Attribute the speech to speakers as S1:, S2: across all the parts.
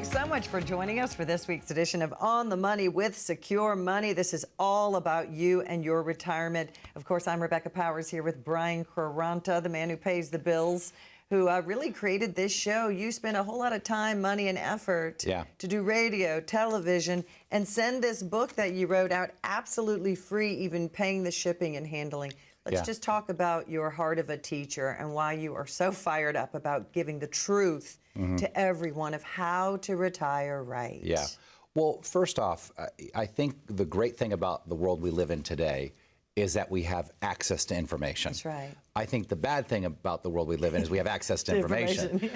S1: Thanks so much for joining us for this week's edition of On the Money with Secure Money. This is all about you and your retirement. Of course, I'm Rebecca Powers here with Brian Quaranta, the man who pays the bills, who really created this show. You spent a whole lot of time, money, and effort to do radio, television, and send this book that you wrote out absolutely free, even paying the shipping and handling. Let's just talk about your heart of a teacher and why you are so fired up about giving the truth to everyone of how to retire right.
S2: Yeah. Well, first off, I think the great thing about the world we live in today is that we have access to information.
S1: That's right.
S2: I think the bad thing about the world we live in is we have access to information.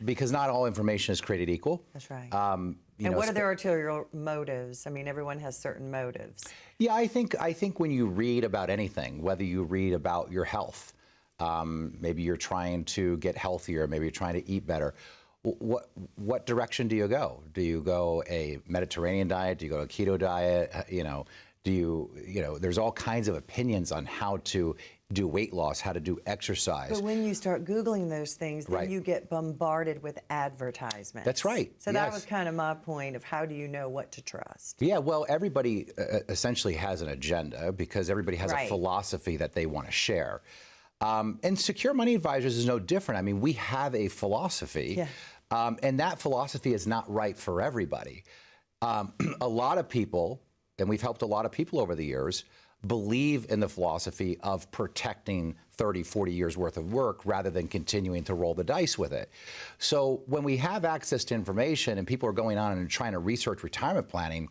S2: Because not all information is created equal.
S1: That's right.
S2: And
S1: what are their ulterior motives? I mean, everyone has certain motives.
S2: Yeah, I think when you read about anything, whether you read about your health, maybe you're trying to get healthier, maybe you're trying to eat better, what direction do you go? Do you go a Mediterranean diet? Do you go a keto diet? There's all kinds of opinions on how to do weight loss, how to do exercise.
S1: But when you start Googling those things, then you get bombarded with advertisements.
S2: That's right.
S1: So that was kind of my point of how do you know what to trust?
S2: Yeah, well, everybody essentially has an agenda because everybody has a philosophy that they want to share. And Secure Money Advisors is no different. I mean, we have a philosophy, and that philosophy is not right for everybody. A lot of people, and we've helped a lot of people over the years, believe in the philosophy of protecting 30, 40 years worth of work rather than continuing to roll the dice with it. So when we have access to information and people are going on and trying to research retirement planning,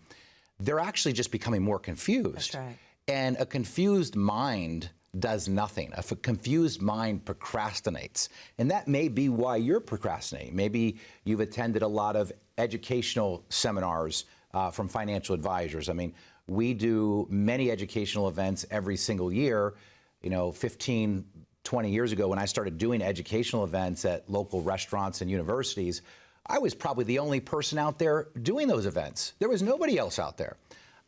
S2: they're actually just becoming more confused.
S1: That's right.
S2: And a confused mind does nothing. A confused mind procrastinates. And that may be why you're procrastinating. Maybe you've attended a lot of educational seminars from financial advisors. I mean, we do many educational events every single year. 15, 20 years ago when I started doing educational events at local restaurants and universities, I was probably the only person out there doing those events. There was nobody else out there.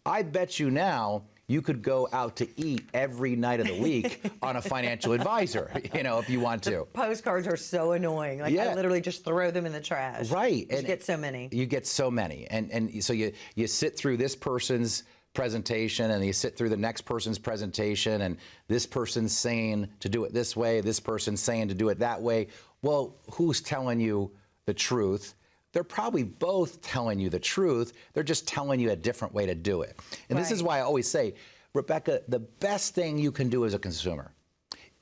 S2: I bet you now you could go out to eat every night of the week on a financial advisor, if you want to.
S1: The postcards are so annoying. I literally just throw them in the trash.
S2: Right.
S1: You get so many.
S2: You get so many. And so you sit through this person's presentation and you sit through the next person's presentation and this person's saying to do it this way, this person's saying to do it that way. Well, who's telling you the truth? They're probably both telling you the truth. They're just telling you a different way to do it. And this is why I always say, Rebecca, the best thing you can do as a consumer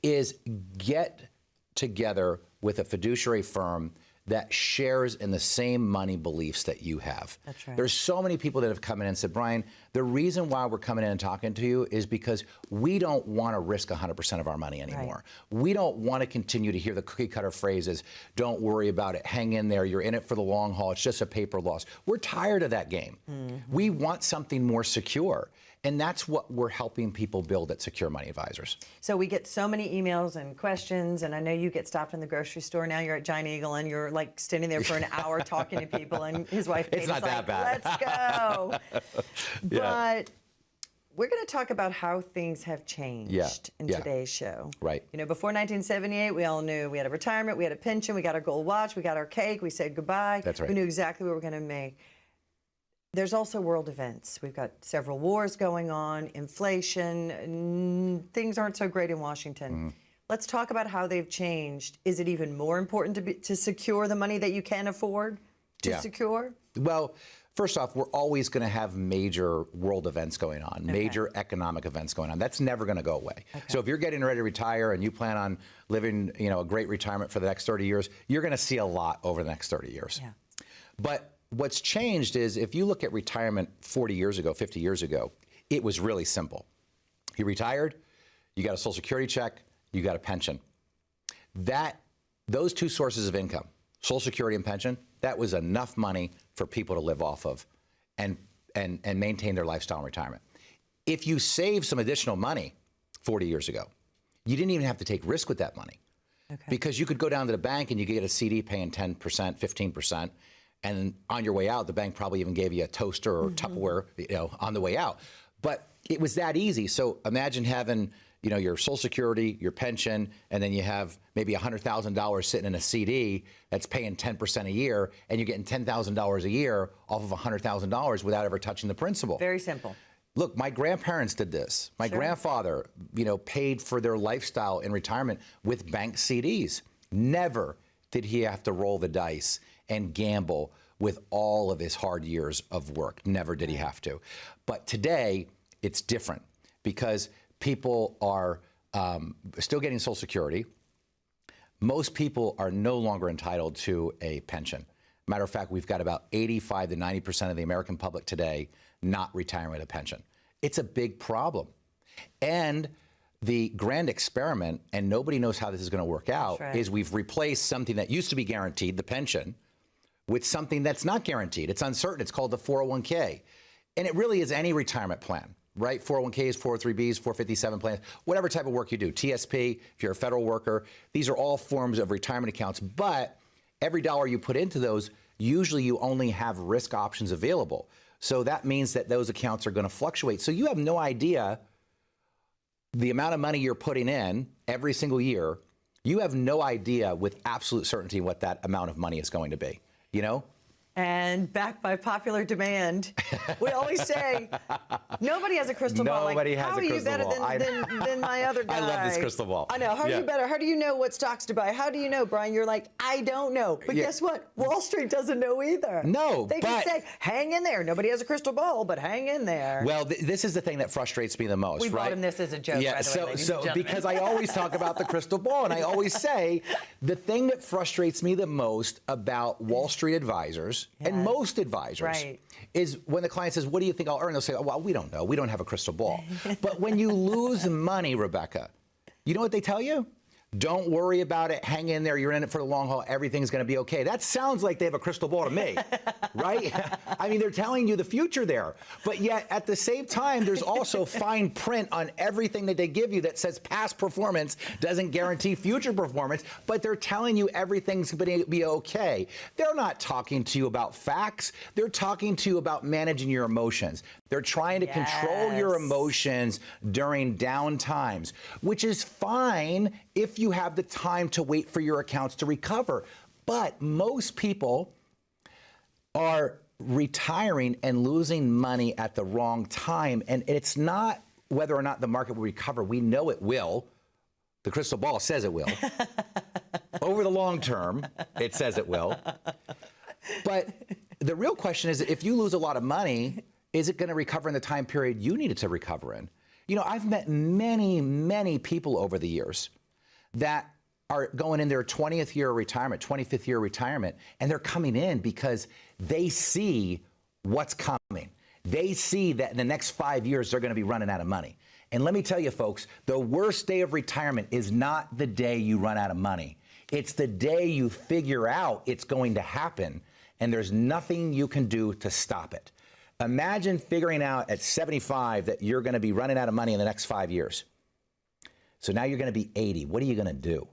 S2: is get together with a fiduciary firm that shares in the same money beliefs that you have.
S1: That's right.
S2: There's so many people that have come in and said, Brian, the reason why we're coming in and talking to you is because we don't want to risk 100% of our money anymore. Right. We don't want to continue to hear the cookie cutter phrases, don't worry about it, hang in there, you're in it for the long haul, it's just a paper loss. We're tired of that game. We want something more secure. And that's what we're helping people build at Secure Money Advisors.
S1: So we get so many emails and questions, and I know you get stopped in the grocery store. Now you're at Giant Eagle, and you're like standing there for an hour talking to people, and his wife Katie's
S2: not that bad.
S1: Let's go. But we're going to talk about how things have changed in today's show.
S2: Right.
S1: Before 1978, we all knew we had a retirement, we had a pension, we got our gold watch, we got our cake, we said goodbye.
S2: That's right.
S1: We knew exactly what we were going to make. There's also world events. We've got several wars going on, inflation, things aren't so great in Washington. Let's talk about how they've changed. Is it even more important to secure the money that you can afford to secure?
S2: Well, first off, we're always going to have major world events going on, major economic events going on. That's never going to go away. So if you're getting ready to retire and you plan on living, a great retirement for the next 30 years, you're going to see a lot over the next 30 years. But what's changed is if you look at retirement 40 years ago, 50 years ago, it was really simple. You retired, you got a Social Security check, you got a pension. Those two sources of income, Social Security and pension, that was enough money for people to live off of and maintain their lifestyle in retirement. If you save some additional money 40 years ago, you didn't even have to take risk with that money. Because you could go down to the bank and you could get a CD paying 10%, 15%. And on your way out, the bank probably even gave you a toaster or Tupperware, on the way out. But it was that easy. So imagine having, your Social Security, your pension, and then you have maybe $100,000 sitting in a CD that's paying 10% a year, and you're getting $10,000 a year off of $100,000 without ever touching the principal.
S1: Very simple.
S2: Look, my grandparents did this. My grandfather, paid for their lifestyle in retirement with bank CDs. Never did he have to roll the dice and gamble with all of his hard years of work. Never did he have to. But today, it's different because people are still getting Social Security. Most people are no longer entitled to a pension. Matter of fact, we've got about 85 to 90% of the American public today not retiring with a pension. It's a big problem. And the grand experiment, and nobody knows how this is going to work out, is we've replaced something that used to be guaranteed, the pension, with something that's not guaranteed. It's uncertain. It's called the 401k. And it really is any retirement plan, right? 401ks, 403bs, 457 plans, whatever type of work you do. TSP, if you're a federal worker, these are all forms of retirement accounts. But every dollar you put into those, usually you only have risk options available. So that means that those accounts are going to fluctuate. So you have no idea the amount of money you're putting in every single year. You have no idea with absolute certainty what that amount of money is going to be,
S1: And backed by popular demand, we always say, nobody has a crystal ball.
S2: Nobody has a crystal ball.
S1: How are you better than my other guy?
S2: I love this crystal ball.
S1: I know. How are you better? How do you know what stocks to buy? How do you know, Brian? You're like, I don't know. But guess what? Wall Street doesn't know either.
S2: No,
S1: They can say, hang in there. Nobody has a crystal ball, but hang in there.
S2: Well, this is the thing that frustrates me the most,
S1: we
S2: right?
S1: brought him this as a joke, by the way, ladies and gentlemen.
S2: Because I always talk about the crystal ball, and I always say the thing that frustrates me the most about Wall Street advisors, and most advisors, is when the client says, what do you think I'll earn? They'll say, oh, well, we don't know. We don't have a crystal ball. But when you lose money, Rebecca, you know what they tell you? Don't worry about it. Hang in there. You're in it for the long haul. Everything's going to be okay. That sounds like they have a crystal ball to me, right? I mean, they're telling you the future there. But yet, at the same time, there's also fine print on everything that they give you that says past performance doesn't guarantee future performance, but they're telling you everything's going to be okay. They're not talking to you about facts. They're talking to you about managing your emotions. They're trying to control your emotions during down times, which is fine if you have the time to wait for your accounts to recover. But most people are retiring and losing money at the wrong time. And it's not whether or not the market will recover. We know it will. The crystal ball says it will. Over the long term, it says it will. But the real question is, if you lose a lot of money, is it going to recover in the time period you need it to recover in? I've met many, many people over the years that are going in their 20th year of retirement, 25th year of retirement, and they're coming in because they see what's coming. They see that in the next 5 years, they're going to be running out of money. And let me tell you, folks, the worst day of retirement is not the day you run out of money. It's the day you figure out it's going to happen, and there's nothing you can do to stop it. Imagine figuring out at 75 that you're going to be running out of money in the next 5 years. So now you're going to be 80. What are you going to do?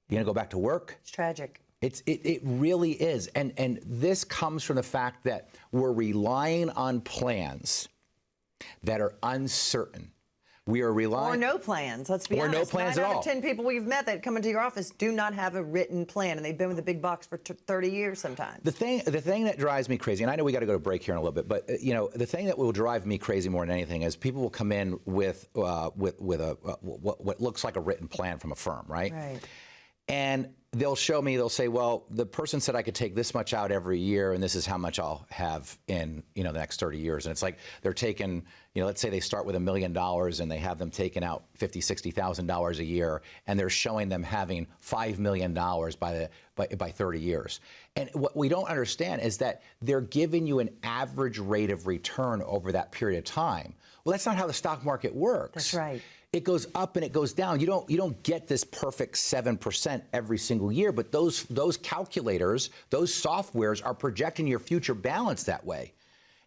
S2: You're going to go back to work?
S1: It's tragic.
S2: It really is. And this comes from the fact that we're relying on plans that are uncertain. We are relying...
S1: Or no plans, let's be honest.
S2: Or no plans at all.
S1: 9 out of 10 people we've met that come into your office do not have a written plan, and they've been with the big box for 30 years sometimes.
S2: The thing that drives me crazy, and I know we got to go to break here in a little bit, but the thing that will drive me crazy more than anything is people will come in with what looks like a written plan from a firm, right?
S1: Right.
S2: And they'll say, well, the person said I could take this much out every year, and this is how much I'll have in the next 30 years. And it's like they're taking, let's say they start with $1 million and they have them taking out $50,000, $60,000 a year, and they're showing them having $5 million by 30 years. And what we don't understand is that they're giving you an average rate of return over that period of time. Well, that's not how the stock market works.
S1: That's right.
S2: It goes up and it goes down. You don't get this perfect 7% every single year, but those calculators, those softwares are projecting your future balance that way.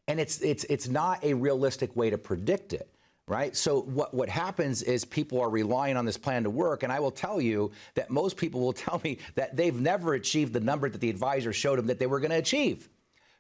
S2: And it's not a realistic way to predict it, right? So what happens is people are relying on this plan to work, and I will tell you that most people will tell me that they've never achieved the number that the advisor showed them that they were going to achieve.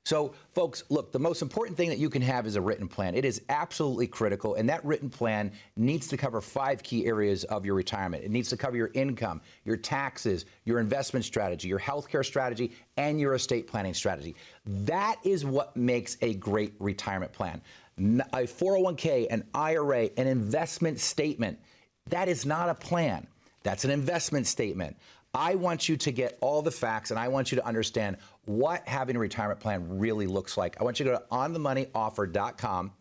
S2: So, folks, look, the most important thing that you can have is a written plan. It is absolutely critical, and that written plan needs to cover 5 key areas of your retirement. It needs to cover your income, your taxes, your investment strategy, your healthcare strategy, and your estate planning strategy. That is what makes a great retirement plan. A 401k, an IRA, an investment statement, that is not a plan. That's an investment statement. I want you to get all the facts, and I want you to understand what having a retirement plan really looks like. I want you to go to onthemoneyoffer.com.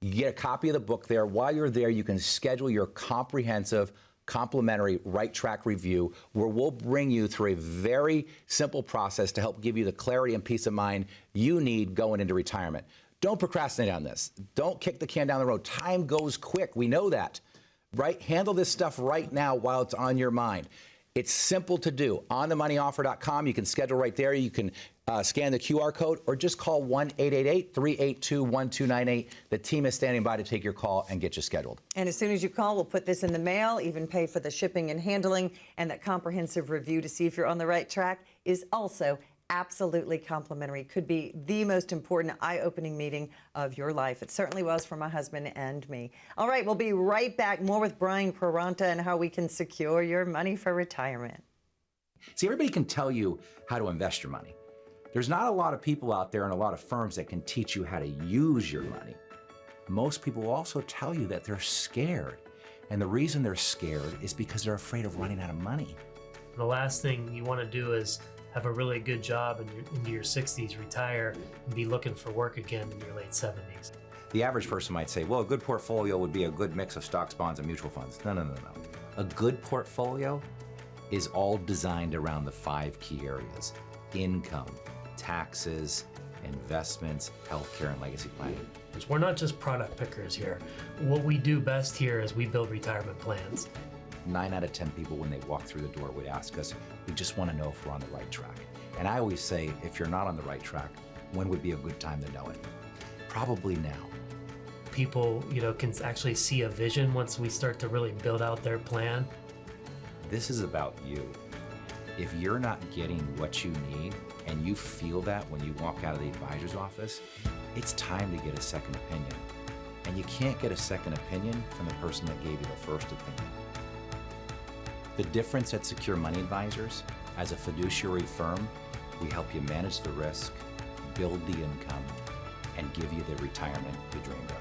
S2: You get a copy of the book there. While you're there, you can schedule your comprehensive, complimentary Right Track review, where we'll bring you through a very simple process to help give you the clarity and peace of mind you need going into retirement. Don't procrastinate on this. Don't kick the can down the road. Time goes quick. We know that, right? Handle this stuff right now while it's on your mind. It's simple to do. OnTheMoneyOffer.com. You can schedule right there. You can scan the QR code or just call 1-888-382-1298. The team is standing by to take your call and get you scheduled.
S1: And as soon as you call, we'll put this in the mail, even pay for the shipping and handling, and that comprehensive review to see if you're on the right track is also absolutely complimentary. Could be the most important eye-opening meeting of your life. It certainly was for my husband and me. All right, we'll be right back. More with Brian Quaranta and how we can secure your money for retirement.
S2: See, everybody can tell you how to invest your money. There's not a lot of people out there and a lot of firms that can teach you how to use your money. Most people will also tell you that they're scared. And the reason they're scared is because they're afraid of running out of money.
S3: The last thing you want to do is have a really good job into your 60s, retire, and be looking for work again in your late 70s.
S2: The average person might say, well, a good portfolio would be a good mix of stocks, bonds, and mutual funds. No, no, no, no. A good portfolio is all designed around the 5 key areas: income, taxes, investments, healthcare, and legacy planning.
S3: We're not just product pickers here. What we do best here is we build retirement plans.
S2: 9 out of 10 people, when they walk through the door, would ask us, we just want to know if we're on the right track. And I always say, if you're not on the right track, when would be a good time to know it? Probably now.
S3: People, can actually see a vision once we start to really build out their plan.
S2: This is about you. If you're not getting what you need, and you feel that when you walk out of the advisor's office, it's time to get a second opinion. And you can't get a second opinion from the person that gave you the first opinion. The difference at Secure Money Advisors, as a fiduciary firm, we help you manage the risk, build the income, and give you the retirement you dreamed of.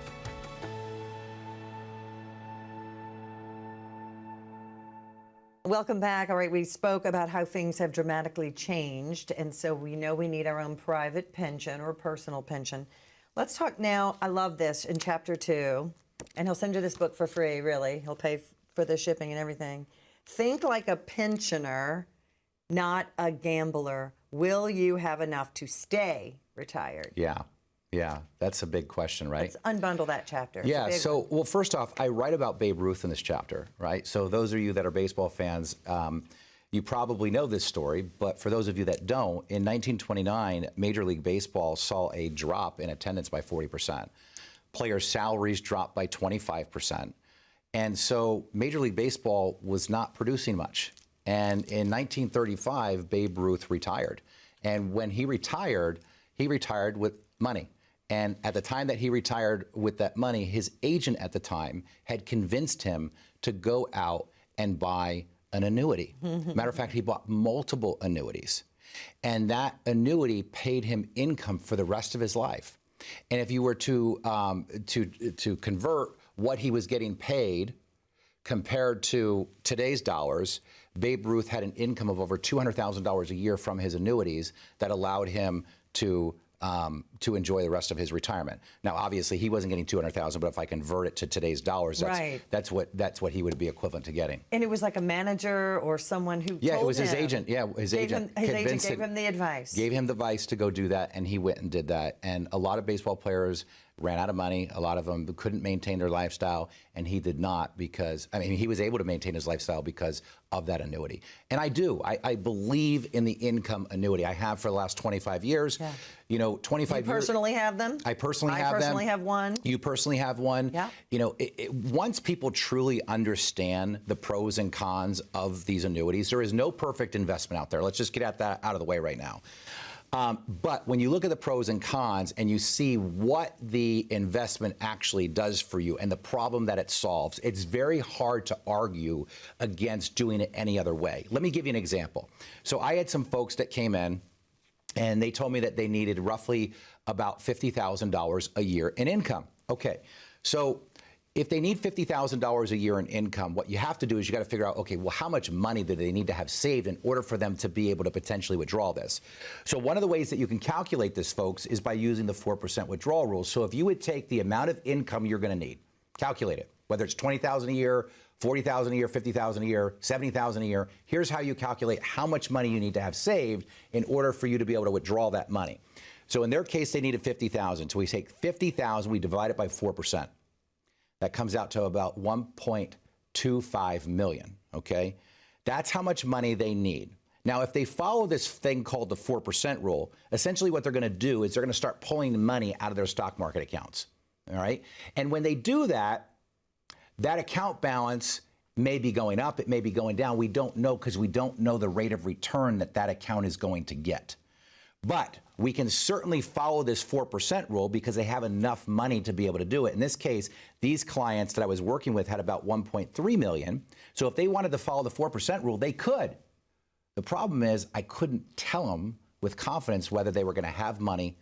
S1: Welcome back. All right, we spoke about how things have dramatically changed, and so we know we need our own private pension or personal pension. Let's talk now. I love this in chapter 2, and he'll send you this book for free, really. He'll pay for the shipping and everything. Think like a pensioner, not a gambler. Will you have enough to stay retired?
S2: Yeah, that's a big question, right?
S1: Let's unbundle that chapter.
S2: Yeah, so, well, first off, I write about Babe Ruth in this chapter, right? So those of you that are baseball fans, you probably know this story, but for those of you that don't, in 1929, Major League Baseball saw a drop in attendance by 40%. Players' salaries dropped by 25%. And so Major League Baseball was not producing much. And in 1935, Babe Ruth retired. And when he retired with money. And at the time that he retired with that money, his agent at the time had convinced him to go out and buy an annuity. Matter of fact, he bought multiple annuities. And that annuity paid him income for the rest of his life. And if you were to convert what he was getting paid compared to today's dollars, Babe Ruth had an income of over $200,000 a year from his annuities that allowed him to enjoy the rest of his retirement. Now, obviously, he wasn't getting $200,000, but if I convert it to today's dollars, that's what he would be equivalent to getting.
S1: And it was like a manager or someone who
S2: it was his agent. Yeah, his agent
S1: gave him the advice.
S2: Gave him the advice to go do that, and he went and did that. And a lot of baseball players ran out of money. A lot of them couldn't maintain their lifestyle, and he did not because, he was able to maintain his lifestyle because of that annuity. And I believe in the income annuity. I have for the last 25 years. Yeah. 25 years.
S1: You personally have them?
S2: I personally have them.
S1: I personally have one.
S2: You personally have one.
S1: Yeah.
S2: Once people truly understand the pros and cons of these annuities, there is no perfect investment out there. Let's just get that out of the way right now. But when you look at the pros and cons and you see what the investment actually does for you and the problem that it solves, it's very hard to argue against doing it any other way. Let me give you an example. So I had some folks that came in and they told me that they needed roughly about $50,000 a year in income. Okay, so if they need $50,000 a year in income, what you have to do is you got to figure out, okay, well, how much money do they need to have saved in order for them to be able to potentially withdraw this? So one of the ways that you can calculate this, folks, is by using the 4% withdrawal rule. So if you would take the amount of income you're going to need, calculate it, whether it's $20,000 a year, $40,000 a year, $50,000 a year, $70,000 a year, here's how you calculate how much money you need to have saved in order for you to be able to withdraw that money. So in their case, they needed $50,000. So we take $50,000, we divide it by 4%. That comes out to about 1.25 million, okay? That's how much money they need. Now, if they follow this thing called the 4% rule, essentially what they're gonna do is they're gonna start pulling money out of their stock market accounts, all right? And when they do that, that account balance may be going up, it may be going down. We don't know because we don't know the rate of return that that account is going to get. But we can certainly follow this 4% rule because they have enough money to be able to do it. In this case, these clients that I was working with had about 1.3 million. So if they wanted to follow the 4% rule, they could. The problem is I couldn't tell them with confidence whether they were going to have money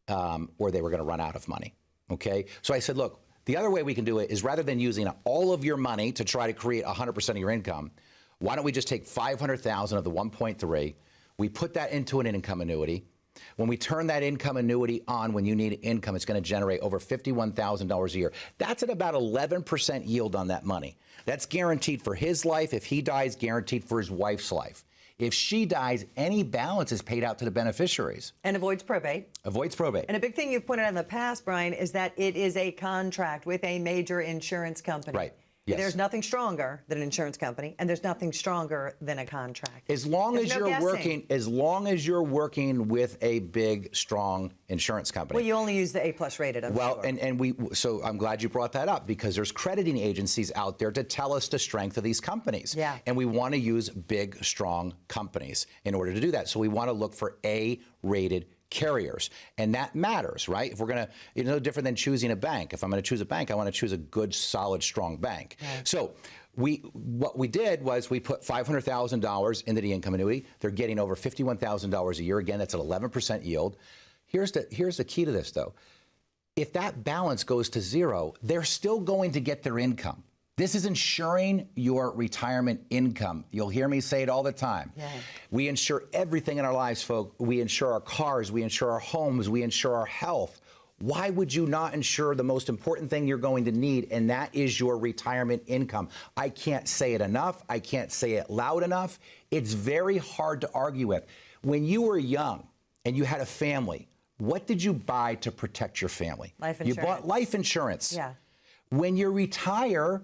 S2: or they were going to run out of money. Okay? So I said, look, the other way we can do it is rather than using all of your money to try to create 100% of your income, why don't we just take 500,000 of the 1.3, we put that into an income annuity. When we turn that income annuity on, when you need income, it's going to generate over $51,000 a year. That's at about 11% yield on that money. That's guaranteed for his life. If he dies, guaranteed for his wife's life. If she dies, any balance is paid out to the beneficiaries.
S1: And avoids probate.
S2: Avoids probate.
S1: And a big thing you've pointed out in the past, Brian, is that it is a contract with a major insurance company.
S2: Right. Yes.
S1: There's nothing stronger than an insurance company, and there's nothing stronger than a contract.
S2: As long as you're working with a big, strong insurance company.
S1: Well, you only use the A+ rated. I'm
S2: well,
S1: sure.
S2: So I'm glad you brought that up because there's crediting agencies out there to tell us the strength of these companies.
S1: Yeah.
S2: And we want to use big, strong companies in order to do that. So we want to look for A-rated carriers, and that matters, right? If we're gonna, it's no different than choosing a bank. If I'm gonna choose a bank, I want to choose a good, solid, strong bank. Right. So what we did was we put $500,000 into the income annuity. They're getting over $51,000 a year. Again, that's an 11% yield. Here's the key to this, though. If that balance goes to zero, they're still going to get their income. This is insuring your retirement income. You'll hear me say it all the time. Yeah. We insure everything in our lives, folks. We insure our cars, we insure our homes, we insure our health. Why would you not insure the most important thing you're going to need, and that is your retirement income? I can't say it enough. I can't say it loud enough. It's very hard to argue with. When you were young and you had a family, what did you buy to protect your family?
S1: Life insurance.
S2: You bought life insurance.
S1: Yeah.
S2: When you retire,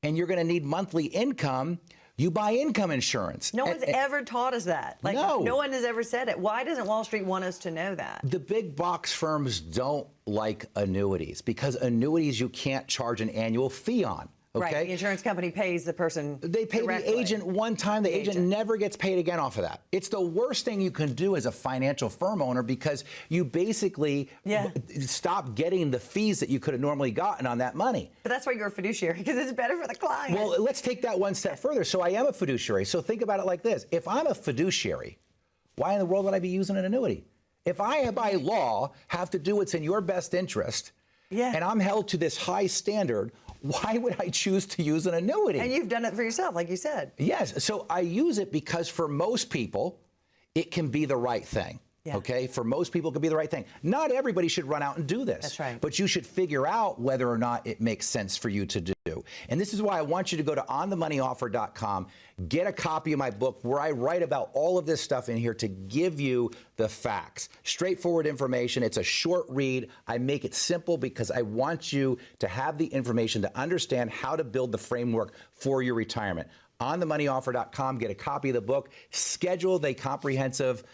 S2: and you're going to need monthly income, you buy income insurance.
S1: No one's ever taught us that. Like,
S2: no
S1: one has ever said it. Why doesn't Wall Street want us to know that?
S2: The big box firms don't like annuities because annuities you can't charge an annual fee on. Okay?
S1: Right, the insurance company pays the person
S2: They pay
S1: directly.
S2: the agent one time. The agent never gets paid again off of that. It's the worst thing you can do as a financial firm owner because you basically stop getting the fees that you could have normally gotten on that money.
S1: But that's why you're a fiduciary, because it's better for the client.
S2: Well, let's take that one step further. So I am a fiduciary. So think about it like this. If I'm a fiduciary, why in the world would I be using an annuity? If I, by law, have to do what's in your best interest, and I'm held to this high standard, why would I choose to use an annuity?
S1: And you've done it for yourself, like you said.
S2: Yes. So I use it because for most people, it can be the right thing. Yeah. Okay? For most people, it can be the right thing. Not everybody should run out and do this.
S1: That's right.
S2: But you should figure out whether or not it makes sense for you to do. And this is why I want you to go to onthemoneyoffer.com, get a copy of my book where I write about all of this stuff in here to give you the facts. Straightforward information. It's a short read. I make it simple because I want you to have the information to understand how to build the framework for your retirement. OnTheMoneyOffer.com, get a copy of the book, schedule the comprehensive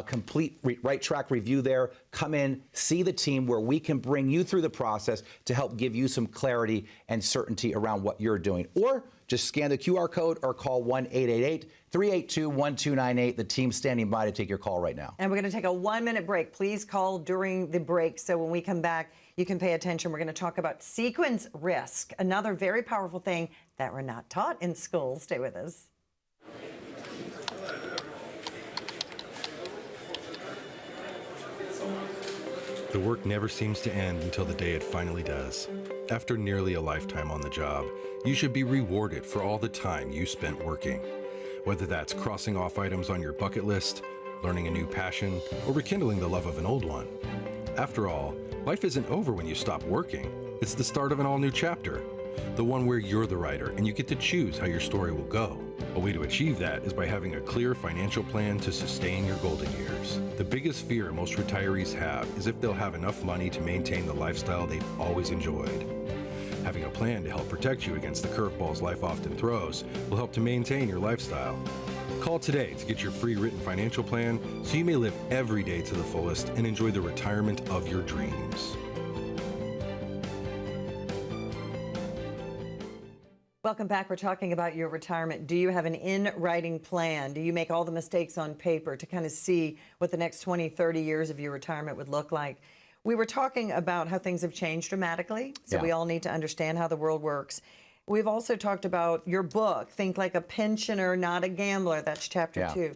S2: complete right track review there. Come in, see the team where we can bring you through the process to help give you some clarity and certainty around what you're doing. Or just scan the QR code or call 1-888-382-1298. The team's standing by to take your call right now.
S1: And we're going to take a 1-minute break. Please call during the break so when we come back, you can pay attention. We're going to talk about sequence risk, another very powerful thing that we're not taught in school. Stay with us.
S4: The work never seems to end until the day it finally does. After nearly a lifetime on the job, you should be rewarded for all the time you spent working. Whether that's crossing off items on your bucket list, learning a new passion, or rekindling the love of an old one. After all, life isn't over when you stop working. It's the start of an all-new chapter. The one where you're the writer and you get to choose how your story will go. A way to achieve that is by having a clear financial plan to sustain your golden years. The biggest fear most retirees have is if they'll have enough money to maintain the lifestyle they've always enjoyed. Having a plan to help protect you against the curveballs life often throws will help to maintain your lifestyle. Call today to get your free written financial plan so you may live every day to the fullest and enjoy the retirement of your dreams.
S1: Welcome back. We're talking about your retirement. Do you have an in-writing plan? Do you make all the mistakes on paper to kind of see what the next 20, 30 years of your retirement would look like? We were talking about how things have changed dramatically, so we all need to understand how the world works. We've also talked about your book, Think Like a Pensioner, Not a Gambler. That's chapter 2.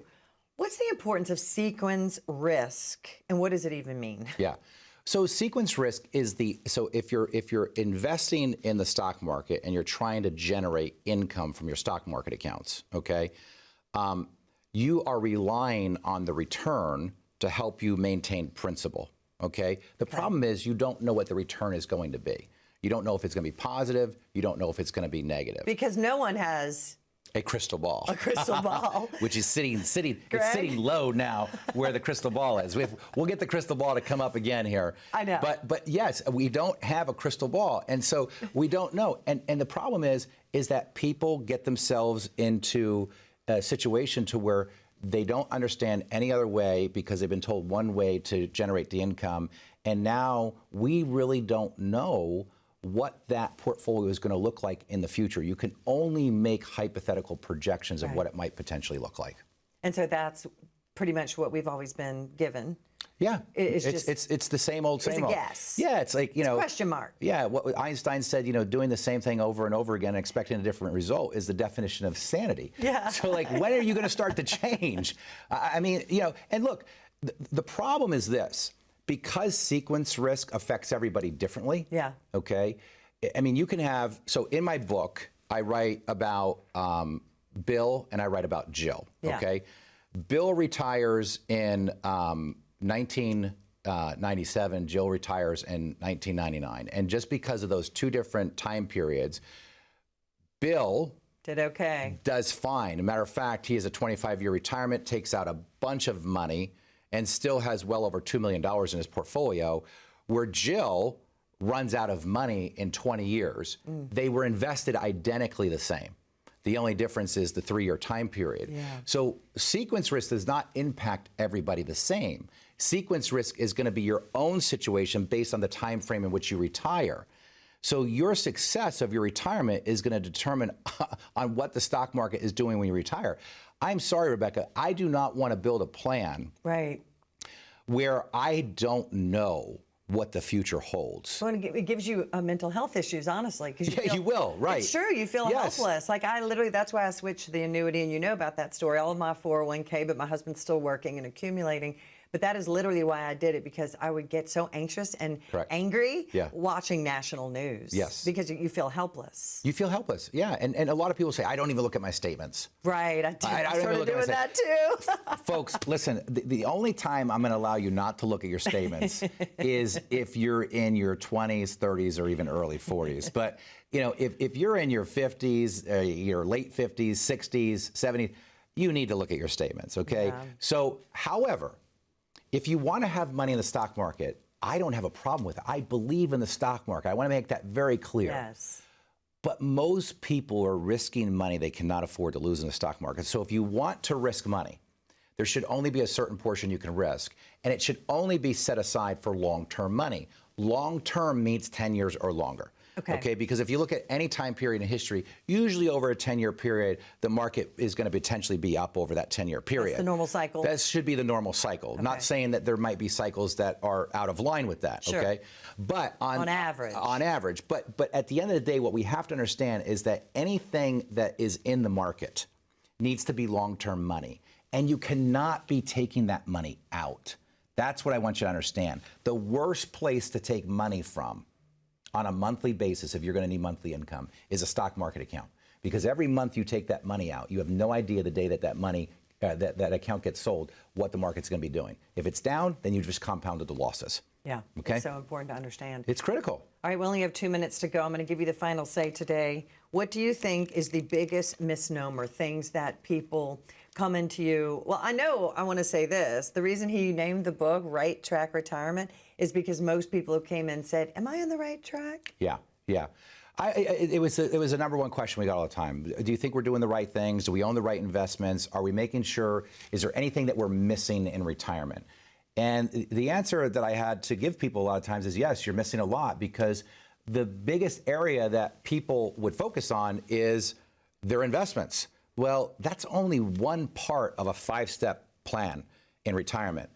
S1: What's the importance of sequence risk, and what does it even mean?
S2: Yeah. So sequence risk is so if you're investing in the stock market and you're trying to generate income from your stock market accounts, okay, you are relying on the return to help you maintain principal, okay? The problem is you don't know what the return is going to be. You don't know if it's going to be positive. You don't know if it's going to be negative.
S1: Because no one has
S2: a crystal ball.
S1: A crystal ball.
S2: Which is sitting low now where the crystal ball is. We'll get the crystal ball to come up again here.
S1: I know.
S2: But yes, we don't have a crystal ball. And so we don't know. And the problem is that people get themselves into a situation to where they don't understand any other way because they've been told one way to generate the income. And now we really don't know what that portfolio is going to look like in the future. You can only make hypothetical projections of what it might potentially look like.
S1: And so that's pretty much what we've always been given.
S2: Yeah,
S1: it's
S2: the same old.
S1: It's a guess.
S2: Yeah, it's like, you know,
S1: question mark.
S2: Yeah, what Einstein said, you know, doing the same thing over and over again and expecting a different result is the definition of sanity.
S1: Yeah.
S2: So like, when are you going to start to change? I mean, you know, and look, the problem is this. Because sequence risk affects everybody differently. Yeah. Okay. I mean, you can have, so in my book, I write about Bill and I write about Jill. Yeah. Okay. Bill retires in 1997. Jill retires in 1999. And just because of those two different time periods, Bill does fine. As a matter of fact, he has a 25-year retirement, takes out a bunch of money, and still has well over $2 million in his portfolio, where Jill runs out of money in 20 years. They were invested identically the same. The only difference is the 3-year time period. Yeah. So sequence risk does not impact everybody the same. Sequence risk is going to be your own situation based on the time frame in which you retire. So your success of your retirement is going to determine on what the stock market is doing when you retire. I'm sorry, Rebecca, I do not want to build a plan where I don't know what the future holds.
S1: Well, it gives you mental health issues, honestly.
S2: Yeah, you will, right.
S1: It's true, you feel helpless. Like I literally, that's why I switched to the annuity, and you know about that story. All of my 401k, but my husband's still working and accumulating. But that is literally why I did it, because I would get so anxious and angry watching national news. Yes. Because you feel helpless.
S2: You feel helpless, yeah. And a lot of people say, I don't even look at my statements.
S1: Right, I started doing that too.
S2: Folks, listen, the only time I'm going to allow you not to look at your statements is if you're in your 20s, 30s, or even early 40s. But, you know, if you're in your 50s, your late 50s, 60s, 70s, you need to look at your statements, okay? Yeah. So, however, if you want to have money in the stock market, I don't have a problem with it. I believe in the stock market. I want to make that very clear.
S1: Yes.
S2: But most people are risking money they cannot afford to lose in the stock market. So if you want to risk money, There should only be a certain portion you can risk, and it should only be set aside for long-term money. Long-term means 10 years or longer. Okay, because if you look at any time period in history, usually over a 10-year period, the market is going to potentially be up over that 10-year period.
S1: That's the normal cycle.
S2: That should be the normal cycle. Not saying that there might be cycles that are out of line with that.
S1: Sure.
S2: Okay, but on
S1: average.
S2: On average, but at the end of the day, what we have to understand is that anything that is in the market needs to be long-term money, and you cannot be taking that money out. That's what I want you to understand. The worst place to take money from on a monthly basis, if you're going to need monthly income, is a stock market account. Because every month you take that money out, you have no idea the day that that money, that account gets sold, what the market's going to be doing. If it's down, then you just compounded the losses.
S1: Yeah,
S2: okay?
S1: it's so important to understand.
S2: It's critical.
S1: All right, we only have 2 minutes to go. I'm going to give you the final say today. What do you think is the biggest misnomer, things that people come into you? Well, I know I want to say this. The reason he named the book Right Track Retirement is because most people who came in said, am I on the right track?
S2: Yeah, yeah. It was a number one question we got all the time. Do you think we're doing the right things? Do we own the right investments? Are we making sure, is there anything that we're missing in retirement? And the answer that I had to give people a lot of times is yes, you're missing a lot, because the biggest area that people would focus on is their investments. Well, that's only one part of a 5-step plan in retirement.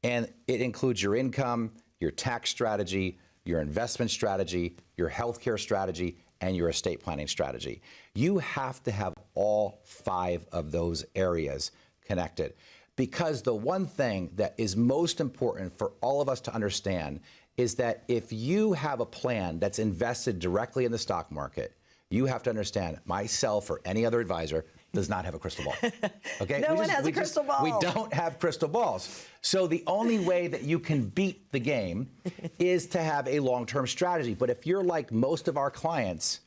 S2: And it includes your income, your tax strategy, your investment strategy, your healthcare strategy, and your estate planning strategy. You have to have all 5 of those areas connected. Because the one thing that is most important for all of us to understand is that if you have a plan that's invested directly in the stock market, you have to understand, myself or any other advisor does not have a crystal ball. Okay?
S1: No one has a crystal ball.
S2: We don't have crystal balls. So the only way that you can beat the game is to have a long-term strategy. But if you're like most of our clients,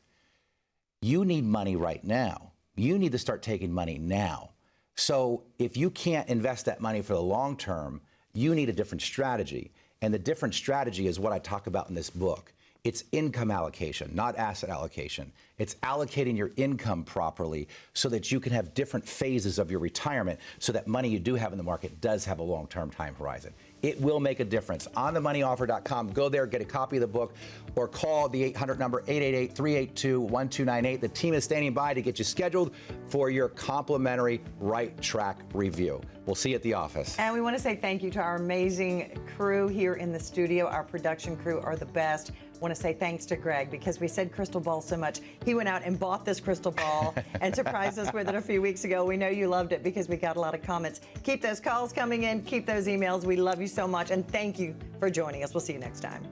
S2: you need money right now. You need to start taking money now. So if you can't invest that money for the long term, you need a different strategy. And the different strategy is what I talk about in this book. It's income allocation, not asset allocation. It's allocating your income properly so that you can have different phases of your retirement, so that money you do have in the market does have a long-term time horizon. It will make a difference. OnTheMoneyOffer.com. Go there, get a copy of the book, or call the 800 number, 888-382-1298. The team is standing by to get you scheduled for your complimentary Right Track review. We'll see you at the office.
S1: And we want to say thank you to our amazing crew here in the studio. Our production crew are the best. I want to say thanks to Greg, because we said crystal ball so much. He went out and bought this crystal ball and surprised us with it a few weeks ago. We know you loved it because we got a lot of comments. Keep those calls coming in. Keep those emails. We love you so much. And thank you for joining us. We'll see you next time.